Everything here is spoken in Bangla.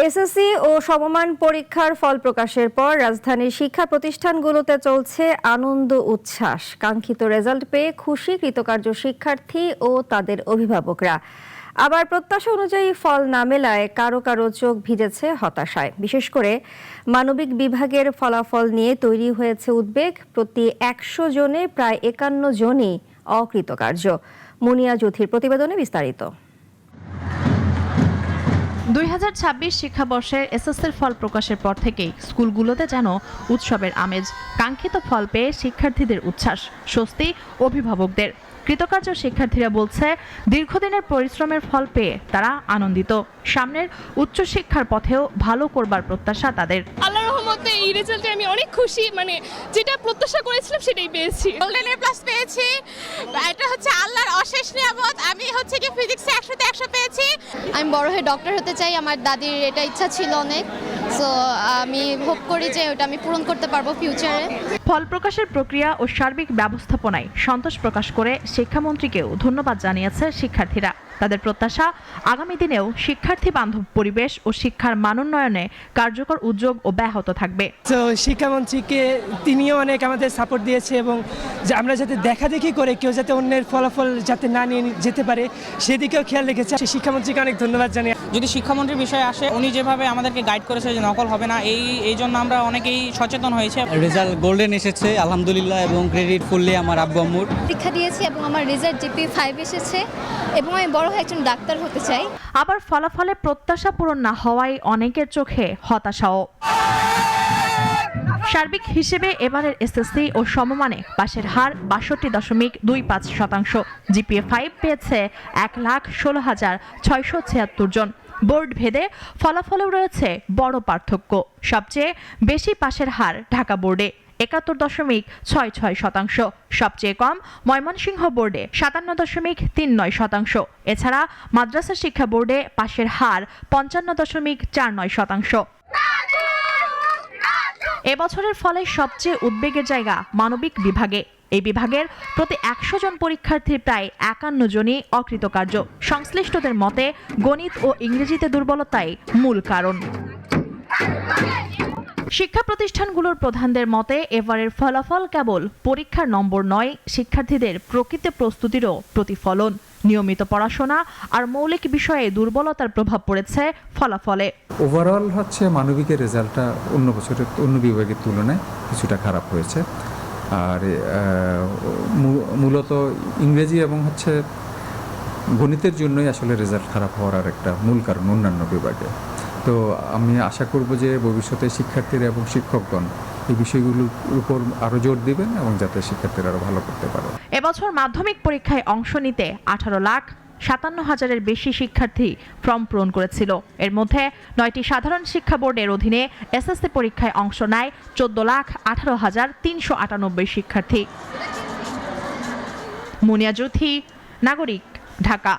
এসএসসি ও সমমান পরীক্ষার ফল প্রকাশের পর রাজধানীর শিক্ষা প্রতিষ্ঠানগুলোতে চলছে আনন্দ উচ্ছ্বাস। কাঙ্ক্ষিত রেজাল্ট পেয়ে খুশি কৃতকার্য শিক্ষার্থী ও তাদের অভিভাবকরা। আবার প্রত্যাশা অনুযায়ী ফল না মেলায় কারো কারো চোখ ভিজেছে হতাশায়। বিশেষ করে মানবিক বিভাগের ফলাফল নিয়ে তৈরি হয়েছে উদ্বেগ। প্রতি ১০০ জনে প্রায় ৫১ জনই অকৃতকার্য। মুনিয়া জুথির প্রতিবেদনে বিস্তারিত। ২০২৬ শিক্ষাবর্ষের এসএসসির ফল প্রকাশের পর থেকেই স্কুলগুলোতে যেন উৎসবের আমেজ। কাঙ্ক্ষিত ফল পেয়ে শিক্ষার্থীদের উচ্ছ্বাস, স্বস্তি অভিভাবকদের। কৃতকার্য শিক্ষার্থীরা বলছে, দীর্ঘদিনের পরিশ্রমের ফল পেয়ে তারা আনন্দিত। সামনের উচ্চশিক্ষার পথেও ভালো করবার প্রত্যাশা তাদের। আল্লাহর রহমতে এই রেজাল্টে আমি অনেক খুশি, যেটা প্রত্যাশা করেছিলাম সেটাই পেয়েছি। গোল্ডেন এ প্লাস পেয়েছি, এটা হচ্ছে আল্লাহর অশেষ নিয়ামত। আমি কি ফিজিক্সে 100তে 100 পেয়েছি। আমি বড় হয়ে ডক্টর হতে চাই, আমার দাদির এটা ইচ্ছা ছিল অনেক। সো আমি হোপ করি যে ওটা আমি পূরণ করতে পারবো ফিউচারে। ফল প্রকাশের প্রক্রিয়া ও সার্বিক ব্যবস্থাপনায় সন্তোষ প্রকাশ করে শিক্ষামন্ত্রীকেও ধন্যবাদ জানিয়েছে শিক্ষার্থীরা। তাদের প্রত্যাশা, আগামী দিনেও শিক্ষার্থী বান্ধব পরিবেশ ও শিক্ষার মানোন্নয়নে কার্যকর উদ্যোগ অব্যাহত থাকবে। তো শিক্ষামন্ত্রীকে তিনিও অনেক আমাদের সাপোর্ট দিয়েছে এবং আমরা যাতে দেখাদেখি করে কেউ যাতে অন্যের ফলাফল যাতে না নিয়ে যেতে পারে সেদিকেও খেয়াল রেখেছে। শিক্ষামন্ত্রীকে অনেক ধন্যবাদ জানাই। যদি শিক্ষামন্ত্রীর বিষয়ে আসে, উনি যেভাবে আমাদেরকে গাইড করেছে যে নকল হবে না, এই জন্য আমরা অনেকেই সচেতন হয়েছে। রেজাল্ট গোল্ডেন এসেছে আলহামদুলিল্লাহ, এবং ক্রেডিট ফুললি আমার আব্বু আম্মুর। পরীক্ষা দিয়েছি এবং আমার রেজাল্ট জিপিএ 5 এসেছে এবং আমি বড় হয়ে একজন ডাক্তার হতে চাই। আবার ফলাফলে প্রত্যাশা পূরণ না হওয়ায় অনেকের চোখে হতাশাও। সার্বিক হিসেবে এবারের এসএসসি ও সমমানে পাশের হার ৬২.25%। জিপিএ 5 পেয়েছে ১,১৬,৬৭৬ জন। বোর্ড ভেদে ফলাফলেও রয়েছে বড় পার্থক্য। সবচেয়ে বেশি পাশের হার ঢাকা বোর্ডে ৭১.৬৬%। সবচেয়ে কম ময়মনসিংহ বোর্ডে ৫৭.৩৯%। এছাড়া মাদ্রাসা শিক্ষা বোর্ডে পাশের হার ৫৫.৪৯%। এবছরের ফলে সবচেয়ে উদ্বেগের জায়গা মানবিক বিভাগে। এই বিভাগের প্রতি ১০০ জন পরীক্ষার্থীর প্রায় ৫১ জনই অকৃতকার্য। সংশ্লিষ্টদের মতে গণিত ও ইংরেজিতে দুর্বলতাই মূল কারণ। শিক্ষা প্রতিষ্ঠানগুলোর প্রধানদের মতে এবারের ফলাফল কেবল পরীক্ষার নম্বর নয়, শিক্ষার্থীদের প্রকৃত প্রস্তুতিরও প্রতিফলন। নিয়মিত পড়াশোনা আর মৌলিক বিষয়ে দুর্বলতার প্রভাব পড়েছে ফলাফলে। ওভারঅল হচ্ছে মানবিকের রেজাল্টটা অন্য বছরের অন্য বিভাগের তুলনায় কিছুটা খারাপ হয়েছে। আর মূলত ইংরেজি এবং গণিতের জন্যই আসলে রেজাল্ট খারাপ হওয়ার একটা মূল কারণ অন্যান্য বিভাগে। তো আমি আশা করব যে ভবিষ্যতে শিক্ষার্থীরা এবং শিক্ষকগণ এই বিষয়গুলোর উপর আরও জোর দেবেন এবং যাতে শিক্ষার্থীরা আরও ভালো করতে পারে। এবছর মাধ্যমিক পরীক্ষায় অংশ নিতে ১৮,৫৭,০০০-এর বেশি শিক্ষার্থী ফর্ম পূরণ করেছিল। এর মধ্যে ৯টি সাধারণ শিক্ষা বোর্ডের অধীনে এসএসসি পরীক্ষায় অংশ নেয় ১৪,১৮,৩৯৮ শিক্ষার্থী। মুনিয়া জুথি, নাগরিক, ঢাকা।